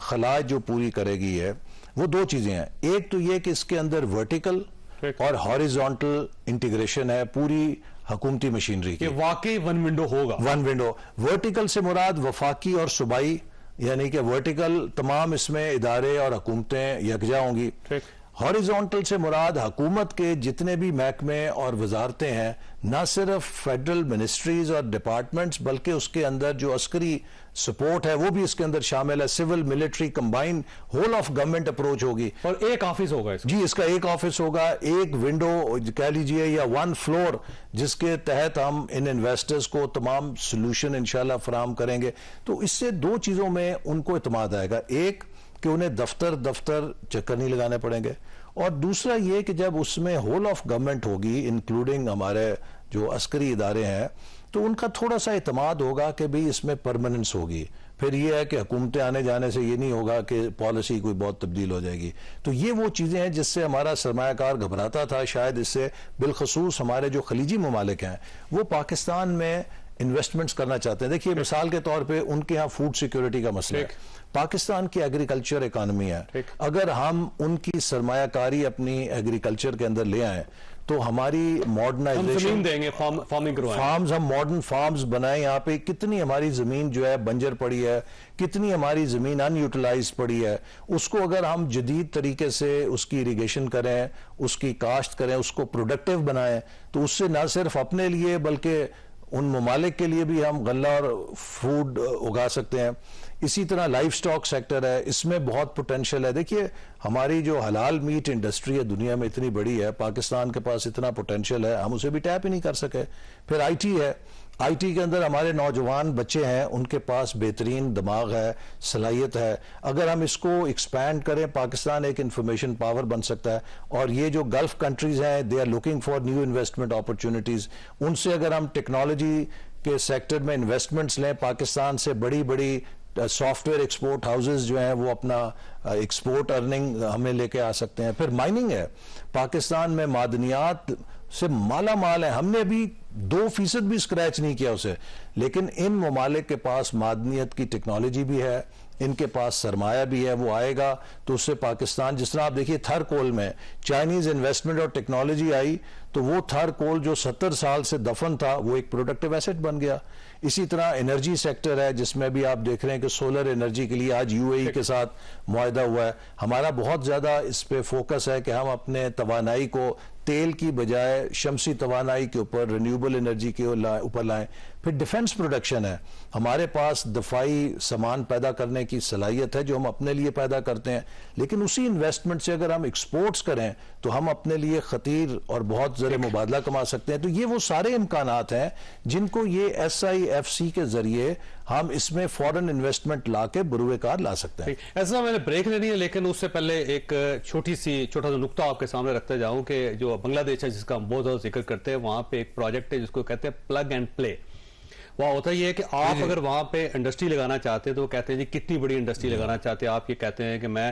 خلاج جو پوری کرے گی ہے وہ 2 چیزیں ہیں. ایک تو یہ کہ اس کے اندر ورٹیکل اور ہاریزونٹل انٹیگریشن ہے پوری حکومتی مشینری کی. واقعی ون ونڈو ہوگا. One window. ورٹیکل سے مراد وفاقی اور صوبائی, یعنی کہ ورٹیکل تمام اس میں ادارے اور حکومتیں یکجا ہوں گی. ہاریزونٹل سے مراد حکومت کے جتنے بھی محکمے اور وزارتیں ہیں, نہ صرف فیڈرل منسٹریز اور ڈپارٹمنٹس بلکہ اس کے اندر جو عسکری سپورٹ ہے وہ بھی اس کے اندر شامل ہے. Civil military combine whole of government approach ہوگی, اور ایک آفس ہوگا اس جی, اس کا ایک آفس ہوگا, ایک ونڈو کہہ لیجئے یا 1 فلور, جس کے تحت ہم ان انویسٹرز کو تمام سلوشن انشاءاللہ فراہم کریں گے. تو اس سے 2 چیزوں میں ان کو اعتماد آئے گا. ایک کہ انہیں دفتر چکر نہیں لگانے پڑیں گے, اور دوسرا یہ کہ جب اس میں ہول آف گورنمنٹ ہوگی انکلوڈنگ ہمارے جو عسکری ادارے ہیں, تو ان کا تھوڑا سا اعتماد ہوگا کہ بھئی اس میں پرماننس ہوگی. پھر یہ ہے کہ حکومتیں آنے جانے سے یہ نہیں ہوگا کہ پالیسی کوئی بہت تبدیل ہو جائے گی. تو یہ وہ چیزیں ہیں جس سے ہمارا سرمایہ کار گھبراتا تھا شاید. اس سے بالخصوص ہمارے جو خلیجی ممالک ہیں وہ پاکستان میں انویسٹمنٹس کرنا چاہتے ہیں. دیکھیے مثال کے طور پہ ان کے ہاں فوڈ سیکیورٹی کا مسئلہ ہے, پاکستان کی ایگریکلچر اکانومی ہے, اگر ہم ان کی سرمایہ کاری اپنی ایگریکلچر کے اندر لے آئیں تو ہماری ماڈرنائزیشن دیں گے, فارمنگ فارمز, ہم ماڈرن فارمز بنائیں. یہاں پہ کتنی ہماری زمین جو ہے بنجر پڑی ہے, کتنی ہماری زمین ان یوٹیلائز پڑی ہے, اس کو اگر ہم جدید طریقے سے اس کی اریگیشن کریں, اس کی کاشت کریں, اس کو پروڈکٹیو بنائیں, تو اس سے نہ صرف اپنے لیے بلکہ ان ممالک کے لیے بھی ہم غلہ اور فوڈ اگا سکتے ہیں. اسی طرح لائف سٹاک سیکٹر ہے, اس میں بہت پوٹینشیل ہے. دیکھیے ہماری جو حلال میٹ انڈسٹری ہے دنیا میں اتنی بڑی ہے, پاکستان کے پاس اتنا پوٹینشیل ہے, ہم اسے بھی ٹیپ ہی نہیں کر سکے. پھر IT ہے, IT کے اندر ہمارے نوجوان بچے ہیں, ان کے پاس بہترین دماغ ہے, صلاحیت ہے. اگر ہم اس کو ایکسپینڈ کریں, پاکستان ایک انفارمیشن پاور بن سکتا ہے. اور یہ جو گلف کنٹریز ہیں they are looking for new investment opportunities, ان سے اگر ہم ٹیکنالوجی کے سیکٹر میں انویسٹمنٹس لیں, پاکستان سے بڑی بڑی سافٹ ویئر ایکسپورٹ ہاؤسز جو ہیں وہ اپنا ایکسپورٹ ارننگ ہمیں لے کے آ سکتے ہیں. پھر مائننگ ہے, پاکستان میں معدنیات سے مالا مال ہے, ہم نے ابھی 2% بھی اسکریچ نہیں کیا اسے, لیکن ان ممالک کے پاس معدنیت کی ٹیکنالوجی بھی ہے, ان کے پاس سرمایہ بھی ہے, وہ آئے گا تو اس سے پاکستان, جس طرح آپ دیکھیے تھر کول میں چائنیز انویسٹمنٹ اور ٹیکنالوجی آئی تو وہ تھر کول جو 70 سال سے دفن تھا وہ ایک پروڈکٹیو ایسٹ بن گیا. اسی طرح انرجی سیکٹر ہے جس میں بھی آپ دیکھ رہے ہیں کہ سولر انرجی کے لیے آج UAE کے ساتھ معاہدہ ہوا ہے. ہمارا بہت زیادہ اس پہ فوکس ہے کہ ہم اپنے توانائی کو تیل کی بجائے شمسی توانائی کے اوپر, رینیوبل انرجی کے اوپر لائیں. پھر ڈیفنس پروڈکشن ہے, ہمارے پاس دفاعی سامان پیدا کرنے کی صلاحیت ہے جو ہم اپنے لیے پیدا کرتے ہیں, لیکن اسی انویسٹمنٹ سے اگر ہم ایکسپورٹس کریں تو ہم اپنے لیے خطیر اور بہت زر مبادلہ کما سکتے ہیں. تو یہ وہ سارے امکانات ہیں جن کو یہ SIFC کے ذریعے ہم اس میں فورن انویسٹمنٹ لا کے بروئے کار لا سکتے ہیں. ایسا میں نے بریک لینی ہے, لیکن اس سے پہلے ایک چھوٹا سا نقطہ آپ کے سامنے رکھتے جاؤں کہ جو بنگلہ دیش ہے جس کا ہم بہت زیادہ ذکر کرتے ہیں, وہاں پہ ایک پروجیکٹ ہے جس کو کہتے ہیں پلگ اینڈ پلے. وہاں ہوتا یہ ہے کہ آپ اگر وہاں پہ انڈسٹری لگانا چاہتے ہیں تو وہ کہتے ہیں جی کتنی بڑی انڈسٹری لگانا چاہتے ہیں آپ, یہ کہتے ہیں کہ میں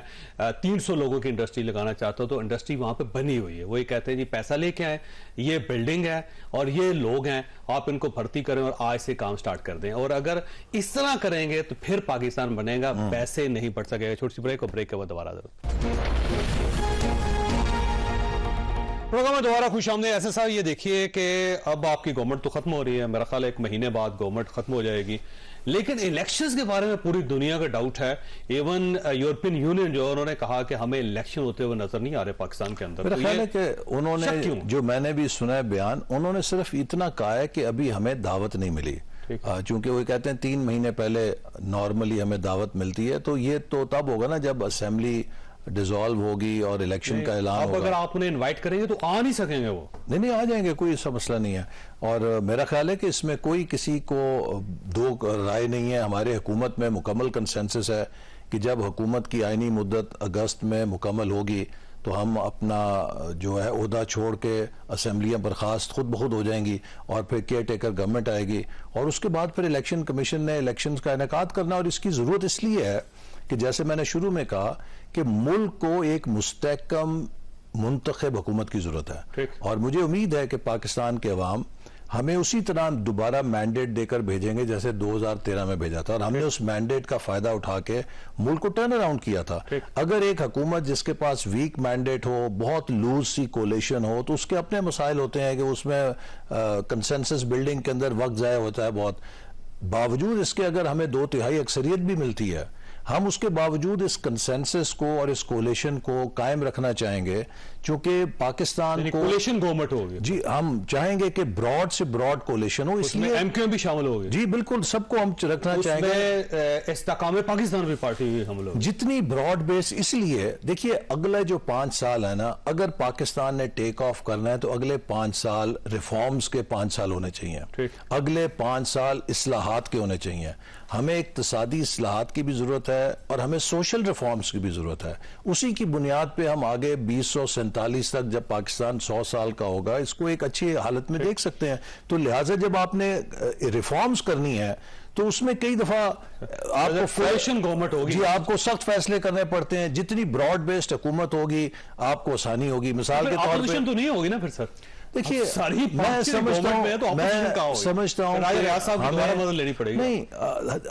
300 لوگوں کی انڈسٹری لگانا چاہتا ہوں, تو انڈسٹری وہاں پہ بنی ہوئی ہے. وہ یہ کہتے ہیں جی پیسہ لے کے آئیں, یہ بلڈنگ ہے اور یہ لوگ ہیں, آپ ان کو بھرتی کریں اور آج سے کام سٹارٹ کر دیں. اور اگر اس طرح کریں گے تو پھر پاکستان بنے گا, پیسے نہیں بڑھ سکے گا. چھوٹی سی بریک, اور بریک کے بعد دوبارہ پروگرام میں دوبارہ خوش آمدید. ایسے صاحب یہ دیکھیے کہ اب آپ کی گورنمنٹ تو ختم ہو رہی ہے, میرا خیال ہے 1 مہینے بعد گورنمنٹ ختم ہو جائے گی, لیکن الیکشنز کے بارے میں پوری دنیا کا ڈاؤٹ ہے. ایون یورپین یونین جو انہوں نے کہا کہ ہمیں الیکشن ہوتے ہوئے نظر نہیں آ رہے پاکستان کے اندر. میرا خیال ہے کہ انہوں نے جو میں نے بھی سنا ہے بیان, انہوں نے صرف اتنا کہا ہے کہ ابھی ہمیں دعوت نہیں ملی. چونکہ وہ کہتے ہیں 3 مہینے پہلے نارملی ہمیں دعوت ملتی ہے، تو یہ تو تب ہوگا نا جب اسمبلی ڈیزالو ہوگی اور الیکشن کا اعلان ہوگا. اگر آپ انہیں انوائٹ کریں گے تو آ نہیں سکیں گے وہ؟ نہیں آ جائیں گے، کوئی ایسا مسئلہ نہیں ہے. اور میرا خیال ہے کہ اس میں کوئی کسی کو دو رائے نہیں ہے. ہمارے حکومت میں مکمل کنسنسس ہے کہ جب حکومت کی آئینی مدت اگست میں مکمل ہوگی تو ہم اپنا جو ہے عہدہ چھوڑ کے اسمبلیاں برخاست خود بخود ہو جائیں گی اور پھر کیئر ٹیکر گورنمنٹ آئے گی، اور اس کے بعد پھر الیکشن کمیشن نے الیکشنز کا انعقاد کرنا. اور اس کی ضرورت اس لیے ہے کہ جیسے میں نے شروع میں کہا کہ ملک کو ایک مستحکم منتخب حکومت کی ضرورت ہے، اور مجھے امید ہے کہ پاکستان کے عوام ہمیں اسی طرح دوبارہ مینڈیٹ دے کر بھیجیں گے جیسے 2013 میں بھیجا تھا، اور ہم نے اس مینڈیٹ کا فائدہ اٹھا کے ملک کو ٹرن اراؤنڈ کیا تھا. اگر ایک حکومت جس کے پاس ویک مینڈیٹ ہو، بہت لوز سی کولیشن ہو، تو اس کے اپنے مسائل ہوتے ہیں کہ اس میں کنسنسس بلڈنگ کے اندر وقت ضائع ہوتا ہے بہت. باوجود اس کے اگر ہمیں 2/3 اکثریت بھی ملتی ہے، ہم اس کے باوجود اس کنسنسس کو اور اس کولیشن کو قائم رکھنا چاہیں گے، چونکہ پاکستان کو کولیشن گورنمنٹ ہوگی. جی ہم چاہیں گے کہ براڈ سے براڈ کولیشن ہو، اس لیے ایم کیو ایم بھی شامل ہوگی. جی بالکل، سب کو ہم رکھنا چاہیں گے. استحکام پاکستان بھی پارٹی بھی شامل ہوگی جتنی براڈ بیس. اس لیے دیکھیے اگلے جو 5 سال ہے نا، اگر پاکستان نے ٹیک آف کرنا ہے تو اگلے 5 سال ریفارمز کے 5 سال ہونے چاہیے. اگلے 5 سال اصلاحات کے ہونے چاہیے. ہمیں اقتصادی اصلاحات کی بھی ضرورت ہے اور ہمیں سوشل ریفارمز کی بھی ضرورت ہے. اسی کی بنیاد پہ ہم آگے 2047 تک جب پاکستان 100 سال کا ہوگا اس کو ایک اچھی حالت میں دیکھ سکتے ہیں. تو لہٰذا جب آپ نے ریفارمز کرنی ہے تو اس میں کئی دفعہ آپ کو کولیشن گورنمنٹ ہوگی. جی آپ کو سخت فیصلے کرنے پڑتے ہیں. جتنی براڈ بیسڈ حکومت ہوگی آپ کو آسانی ہوگی. مثال کے طور پہ اپوزیشن تو نہیں ہوگی نا پھر سر؟ دیکھیے میں سمجھتا ہوں نہیں،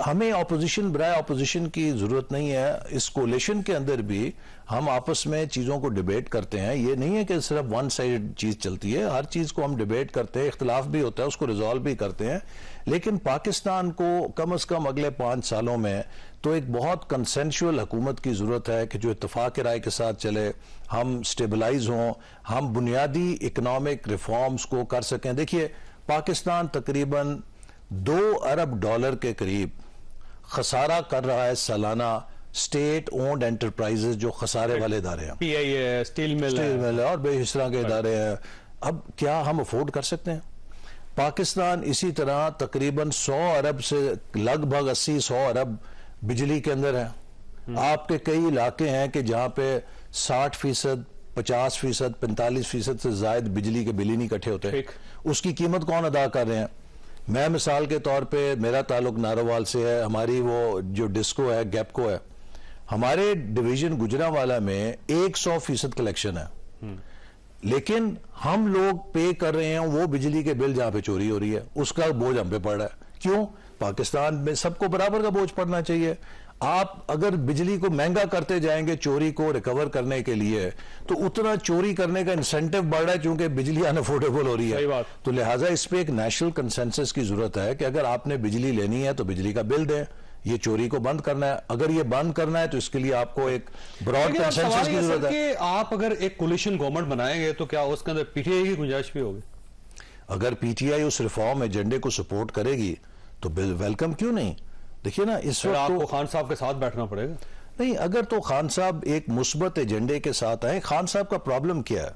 ہمیں اپوزیشن برائے اپوزیشن کی ضرورت نہیں ہے. اس کولیشن کے اندر بھی ہم آپس میں چیزوں کو ڈیبیٹ کرتے ہیں. یہ نہیں ہے کہ صرف ون سائیڈ چیز چلتی ہے. ہر چیز کو ہم ڈیبیٹ کرتے ہیں، اختلاف بھی ہوتا ہے، اس کو ریزالو بھی کرتے ہیں. لیکن پاکستان کو کم از کم اگلے 5 سالوں میں تو ایک بہت کنسنشول حکومت کی ضرورت ہے کہ جو اتفاق رائے کے ساتھ چلے، ہم سٹیبلائز ہوں، ہم بنیادی اکنامک ریفارمز کو کر سکیں. دیکھیے پاکستان تقریباً $2 ارب کے قریب خسارہ کر رہا ہے سالانہ. اسٹیٹ اونڈ انٹرپرائزز جو خسارے والے ادارے ہیں، پی آئی ہے، اسٹیل مل ہے اور بے اس طرح کے ادارے ہیں. اب کیا ہم افورڈ کر سکتے ہیں؟ پاکستان اسی طرح تقریباً 100 ارب سے لگ بھگ 80-100 ارب بجلی کے اندر ہے. آپ کے کئی علاقے ہیں کہ جہاں پہ 60%، 50%، 45% سے زائد بجلی کے بل ہی نہیں اکٹھے ہوتے. اس کی قیمت کون ادا کر رہے ہیں؟ میں مثال کے طور پہ میرا تعلق ناروال سے ہے. ہماری وہ جو ڈسکو ہے، گیپکو ہے، ہمارے ڈویژن گجرانوالہ میں 100% کلیکشن ہے. لیکن ہم لوگ پے کر رہے ہیں وہ بجلی کے بل جہاں پہ چوری ہو رہی ہے، اس کا بوجھ ہم پہ پڑ رہا ہے. کیوں؟ پاکستان میں سب کو برابر کا بوجھ پڑنا چاہیے. آپ اگر بجلی کو مہنگا کرتے جائیں گے چوری کو ریکور کرنے کے لیے تو اتنا چوری کرنے کا انسینٹیو بڑھ رہا ہے چونکہ بجلی انافورڈیبل ہو رہی ہے. تو لہٰذا اس پہ ایک نیشنل کنسنسس کی ضرورت ہے کہ اگر آپ نے بجلی لینی ہے تو بجلی کا بل دیں. یہ چوری کو بند کرنا ہے. اگر یہ بند کرنا ہے تو اس کے لیے آپ کو ایک براڈ کنسنسس کی ضرورت ہے. آپ اگر ایک کولیشن گورنمنٹ بنائیں گے تو کیا اس کے اندر پی ٹی آئی کی گنجائش بھی ہوگی؟ اگر P T I us reform ایجنڈے کو سپورٹ کرے گی تو ویلکم کیوں نہیں. دیکھیے نا اس وقت آپ کو خان صاحب کے ساتھ بیٹھنا پڑے گا. نہیں، اگر تو خان صاحب ایک مثبت ایجنڈے کے ساتھ آئے. خان صاحب کا پرابلم کیا ہے؟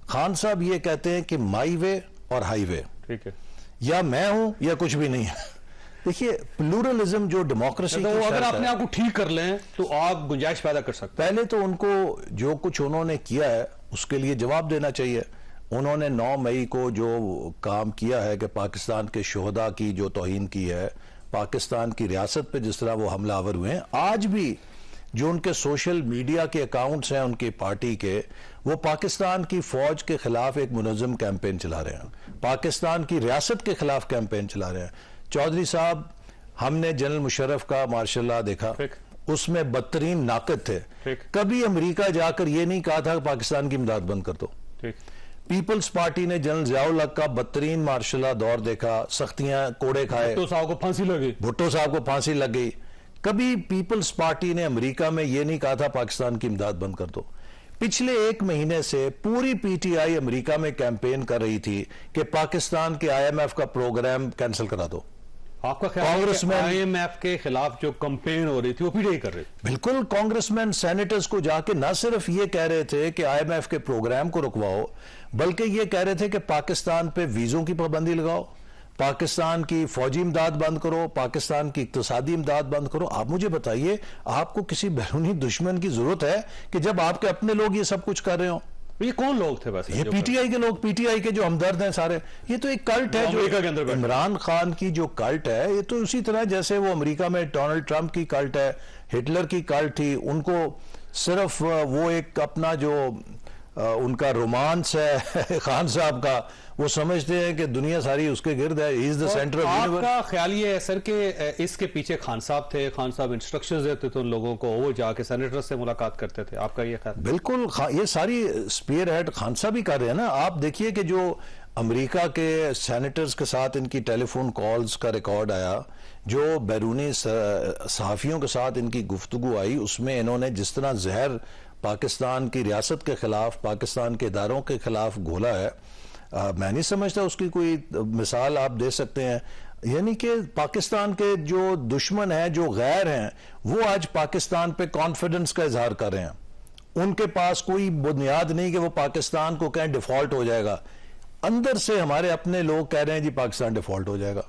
خان صاحب یہ کہتے ہیں کہ مائی وے اور ہائی وے، ٹھیک ہے، یا میں ہوں یا کچھ بھی نہیں ہے. دیکھیے پلورلزم جو ڈیموکریسی کی اگر اپنے آپ کو ٹھیک کر لیں تو آپ گنجائش پیدا کر سکتے. پہلے تو ان کو جو کچھ انہوں نے کیا ہے اس کے لیے جواب دینا چاہیے. انہوں نے 9 مئی کو جو کام کیا ہے کہ پاکستان کے شہداء کی جو توہین کی ہے، پاکستان کی ریاست پہ جس طرح وہ حملہ آور ہوئے ہیں، آج بھی جو ان کے سوشل میڈیا کے اکاؤنٹس ہیں ان کی پارٹی کے، وہ پاکستان کی فوج کے خلاف ایک منظم کیمپین چلا رہے ہیں، پاکستان کی ریاست کے خلاف کیمپین چلا رہے ہیں. چودھری صاحب، ہم نے جنرل مشرف کا مارشل لا دیکھا، اس میں بدترین ناقد تھے. کبھی امریکہ جا کر یہ نہیں کہا تھا کہ پاکستان کی امداد بند کر دو. پیپلز پارٹی نے جنرل ضیاء الحق کا بدترین مارشل لا دور دیکھا، سختیاں کوڑے کھائے، بھٹو صاحب کو پھانسی لگی. بھٹو صاحب کو پھانسی لگ گئی. کبھی پیپلز پارٹی نے امریکہ میں یہ نہیں کہا تھا پاکستان کی امداد بند کر دو. پچھلے 1 مہینے سے پوری پی ٹی آئی امریکہ میں کیمپین کر رہی تھی کہ پاکستان کے IMF کا پروگرام کینسل کرا دو. آپ کا کانگریس میں IMF کے خلاف جو کمپین ہو رہی تھی وہ PTI کر رہی تھی. بالکل کانگریس مین سینیٹرز کو جا کے نہ صرف یہ کہہ رہے تھے کہ IMF کے پروگرام کو رکواؤ، بلکہ یہ کہہ رہے تھے کہ پاکستان پہ ویزوں کی پابندی لگاؤ، پاکستان کی فوجی امداد بند کرو، پاکستان کی اقتصادی امداد بند کرو. آپ مجھے بتائیے آپ کو کسی بیرونی دشمن کی ضرورت ہے کہ جب آپ کے اپنے لوگ یہ سب کچھ کر رہے ہوں؟ یہ کون لوگ تھے ویسے؟ یہ PTI کے لوگ، PTI کے جو ہمدرد ہیں سارے. یہ تو ایک کلٹ ہے جو عمران خان کی جو کلٹ ہے، یہ تو اسی طرح جیسے وہ امریکہ میں ڈونلڈ ٹرمپ کی کلٹ ہے، ہٹلر کی کلٹ تھی. ان کو صرف وہ ایک اپنا جو ان کا رومانس ہے خان صاحب کا، وہ سمجھتے ہیں کہ دنیا ساری اس کے گرد ہے. ہی از دی سینٹر آف یونیورس. آپ کا خیال یہ ہے سر کہ اس کے پیچھے خان صاحب تھے، خان صاحب انسٹرکشنز دیتے تھے ان لوگوں کو، وہ جا کے سینیٹر سے ملاقات کرتے تھے؟ آپ کا یہ خیال؟ بالکل یہ ساری اسپیئر ہیڈ خان صاحب ہی کر رہے ہیں نا. آپ دیکھیے کہ جو امریکہ کے سینیٹرز کے ساتھ ان کی ٹیلی فون کالز کا ریکارڈ آیا، جو بیرونی صحافیوں کے ساتھ ان کی گفتگو آئی، اس میں انہوں نے جس طرح زہر پاکستان کی ریاست کے خلاف، پاکستان کے اداروں کے خلاف گھولا ہے، میں نہیں سمجھتا اس کی کوئی مثال آپ دے سکتے ہیں. یعنی کہ پاکستان کے جو دشمن ہیں، جو غیر ہیں، وہ آج پاکستان پہ کانفیڈنس کا اظہار کر رہے ہیں. ان کے پاس کوئی بنیاد نہیں کہ وہ پاکستان کو کہیں ڈیفالٹ ہو جائے گا. اندر سے ہمارے اپنے لوگ کہہ رہے ہیں جی پاکستان ڈیفالٹ ہو جائے گا.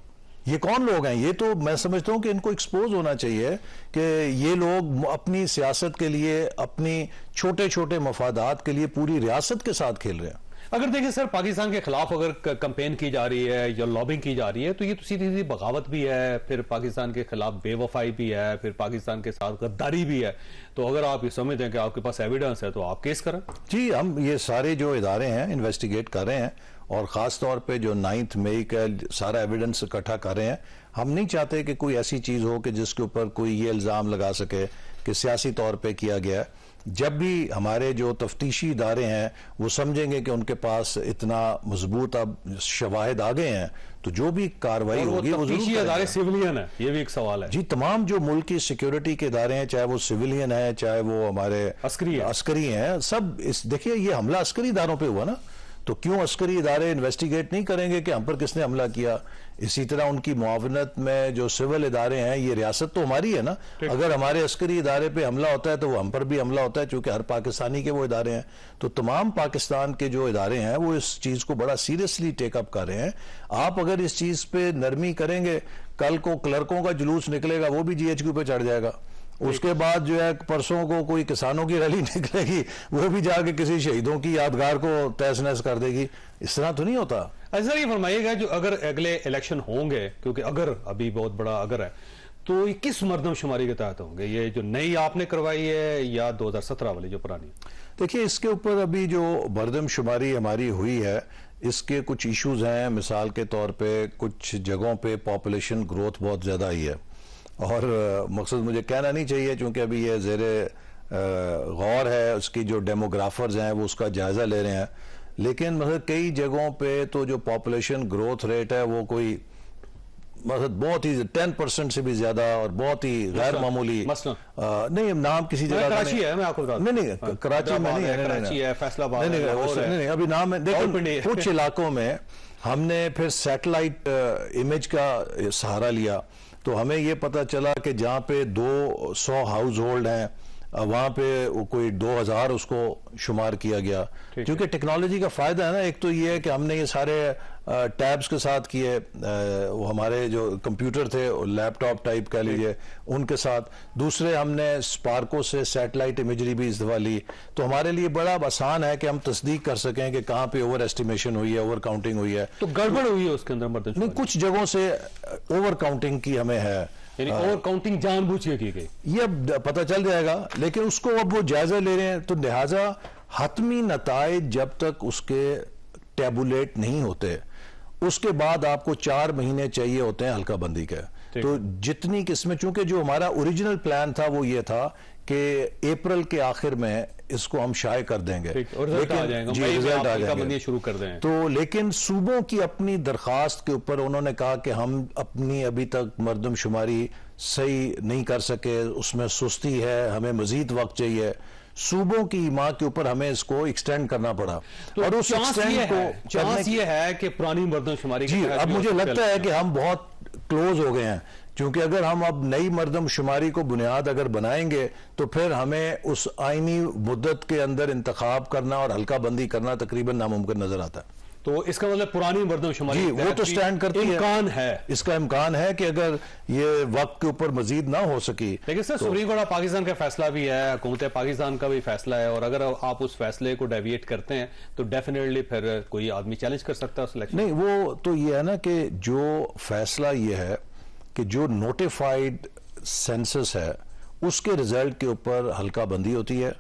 یہ کون لوگ ہیں؟ یہ تو میں سمجھتا ہوں کہ ان کو ایکسپوز ہونا چاہیے کہ یہ لوگ اپنی سیاست کے لیے، اپنی چھوٹے چھوٹے مفادات کے لیے پوری ریاست کے ساتھ کھیل رہے ہیں. اگر دیکھیں سر، پاکستان کے خلاف اگر کمپین کی جا رہی ہے یا لابنگ کی جا رہی ہے تو یہ تو سیدھی سیدھی بغاوت بھی ہے، پھر پاکستان کے خلاف بے وفائی بھی ہے، پھر پاکستان کے ساتھ غداری بھی ہے. تو اگر آپ یہ سمجھتے ہیں کہ آپ کے پاس ایویڈنس ہے تو آپ کیس کریں. جی ہم یہ سارے جو ادارے ہیں انویسٹیگیٹ کر رہے ہیں، اور خاص طور پہ جو 9 مئی کا سارا ایویڈنس اکٹھا کر رہے ہیں. ہم نہیں چاہتے کہ کوئی ایسی چیز ہو کہ جس کے اوپر کوئی یہ الزام لگا سکے کہ سیاسی طور پہ کیا گیا. جب بھی ہمارے جو تفتیشی ادارے ہیں وہ سمجھیں گے کہ ان کے پاس اتنا مضبوط اب شواہد آ گئے ہیں تو جو بھی کارروائی ہوگی وہ تفتیشی ادارے سیولین ہیں، یہ بھی ایک سوال ہے. جی تمام جو ملک کی سیکیورٹی کے ادارے ہیں، چاہے وہ سیولین ہیں، چاہے وہ ہمارے عسکری ہیں، سب دیکھیے یہ حملہ عسکری اداروں پہ ہوا نا، تو کیوں عسکری ادارے انویسٹیگیٹ نہیں کریں گے کہ ہم پر کس نے حملہ کیا؟ اسی طرح ان کی معاونت میں جو سول ادارے ہیں، یہ ریاست تو ہماری ہے نا. اگر ہمارے عسکری ادارے پہ حملہ ہوتا ہے تو وہ ہم پر بھی حملہ ہوتا ہے، چونکہ ہر پاکستانی کے وہ ادارے ہیں. تو تمام پاکستان کے جو ادارے ہیں وہ اس چیز کو بڑا سیریسلی ٹیک اپ کر رہے ہیں. آپ اگر اس چیز پہ نرمی کریں گے، کل کو کلرکوں کا جلوس نکلے گا، وہ بھی GHQ پہ چڑھ جائے گا. اس کے بعد جو ہے پرسوں کو کوئی کسانوں کی ریلی نکلے گی، وہ بھی جا کے کسی شہیدوں کی یادگار کو تہس نہس کر دے گی. اس طرح تو نہیں ہوتا. سر یہ فرمائیے گا، جو اگر اگلے الیکشن ہوں گے، کیونکہ اگر ابھی بہت بڑا اگر ہے، تو یہ کس مردم شماری کے تحت ہوں گے؟ یہ جو نئی آپ نے کروائی ہے یا 2017 والی جو پرانی؟ دیکھیے اس کے اوپر ابھی جو مردم شماری ہماری ہوئی ہے، اس کے کچھ ایشوز ہیں. مثال کے طور پہ کچھ جگہوں پہ پاپولیشن گروتھ بہت زیادہ آئی ہے، اور مقصد مجھے کہنا نہیں چاہیے چونکہ ابھی یہ زیر غور ہے، اس کی جو ڈیموگرافرز ہیں وہ اس کا جائزہ لے رہے ہیں. لیکن مطلب کئی جگہوں پہ تو جو پاپولیشن گروتھ ریٹ ہے وہ کوئی مطلب بہت ہی 10% سے بھی زیادہ اور بہت ہی غیر معمولی. نہیں نام کسی جگہ کراچی ہے، میں آپ کو بتا دوں. نہیں کراچی میں نہیں ہے، کراچی ہے، فیصل آباد ہے، نہیں ابھی نام ہے. دیکھیں کچھ علاقوں میں ہم نے پھر سیٹلائٹ امیج کا سہارا لیا تو ہمیں یہ پتہ چلا کہ جہاں پہ 200 ہاؤس ہولڈ ہیں وہاں پہ کوئی 2000 اس کو شمار کیا گیا. کیونکہ ٹیکنالوجی کا فائدہ ہے نا، ایک تو یہ ہے کہ ہم نے یہ سارے ٹیبز کے ساتھ کیے، وہ ہمارے جو کمپیوٹر تھے لیپ ٹاپ ٹائپ کہہ لیجیے ان کے ساتھ. دوسرے ہم نے اسپارکو سے سیٹلائٹ امیجری بھی اس دفعہ لی، تو ہمارے لیے بڑا آسان ہے کہ ہم تصدیق کر سکیں کہ کہاں پہ اوور ایسٹیمیشن ہوئی ہے، اوور کاؤنٹنگ ہوئی ہے. تو گڑبڑ ہوئی ہے اس کے اندر مردم شماری؟ نہیں، کچھ جگہوں سے اوور کاؤنٹنگ کی ہمیں ہے، یعنی اوور کاؤنٹنگ جان بوجھ کے کی گئی. یہ اب پتہ چل جائے گا، لیکن اس کو اب وہ جائزہ لے رہے ہیں. تو لہٰذا حتمی نتائج جب تک اس کے ٹیبولیٹ نہیں ہوتے، اس کے بعد آپ کو 4 مہینے چاہیے ہوتے ہیں حلقہ بندی کے. تو جتنی قسمیں، چونکہ جو ہمارا اوریجنل پلان تھا وہ یہ تھا کہ اپریل کے آخر میں اس کو ہم شائع کر دیں گے، رزلٹ آ جائے گا، شروع کر دیں. تو لیکن صوبوں کی اپنی درخواست کے اوپر انہوں نے کہا کہ ہم اپنی ابھی تک مردم شماری صحیح نہیں کر سکے، اس میں سستی ہے، ہمیں مزید وقت چاہیے. صوبوں کی ماں کے اوپر ہمیں اس کو ایکسٹینڈ کرنا پڑا، اور اس ایکسٹینڈ کو چانس یہ ہے کہ پرانی مردم شماری. جی اب مجھے لگتا ہے کہ ہم بہت کلوز ہو گئے ہیں، چونکہ اگر ہم اب نئی مردم شماری کو بنیاد اگر بنائیں گے تو پھر ہمیں اس آئینی مدت کے اندر انتخاب کرنا اور حلقہ بندی کرنا تقریباً ناممکن نظر آتا ہے۔ تو اس کا مطلب پرانی مردم شماری جی وہ تو سٹینڈ کرتی ہے، امکان ہے، اس کا امکان ہے کہ اگر یہ وقت کے اوپر مزید نہ ہو سکی۔ لیکن سر سپریم کورٹ آف پاکستان کا فیصلہ بھی ہے، حکومت پاکستان کا بھی فیصلہ ہے، اور اگر آپ اس فیصلے کو ڈیویٹ کرتے ہیں تو ڈیفینیٹلی پھر کوئی آدمی چیلنج کر سکتا ہے اس الیکشن۔ نہیں، وہ تو یہ ہے نا کہ جو فیصلہ یہ ہے کہ جو نوٹیفائیڈ سینسس ہے اس کے رزلٹ کے اوپر حلقہ بندی ہوتی ہے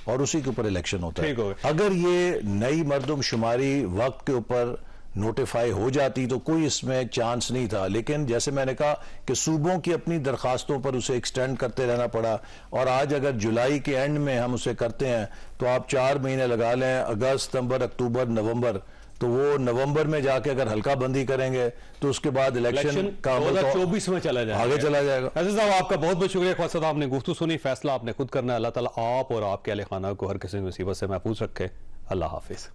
اور اسی کے اوپر الیکشن ہوتا ہے۔ اگر یہ نئی مردم شماری وقت کے اوپر نوٹیفائی ہو جاتی تو کوئی اس میں چانس نہیں تھا، لیکن جیسے میں نے کہا کہ صوبوں کی اپنی درخواستوں پر اسے ایکسٹینڈ کرتے رہنا پڑا، اور آج اگر جولائی کے اینڈ میں ہم اسے کرتے ہیں تو آپ 4 مہینے لگا لیں، اگست، ستمبر، اکتوبر، نومبر، تو وہ نومبر میں جا کے اگر حلقہ بندی کریں گے تو اس کے بعد الیکشن کا 2024 میں چلا جائے گا، آگے چلا جائے گا۔ عزیز صاحب آپ کا بہت بہت شکریہ، خواجہ صاحب آپ نے گفتگو سنی، فیصلہ آپ نے خود کرنا ہے، اللہ تعالیٰ آپ اور آپ کے اہل خانہ کو ہر قسم کی مصیبت سے محفوظ رکھے۔ اللہ حافظ۔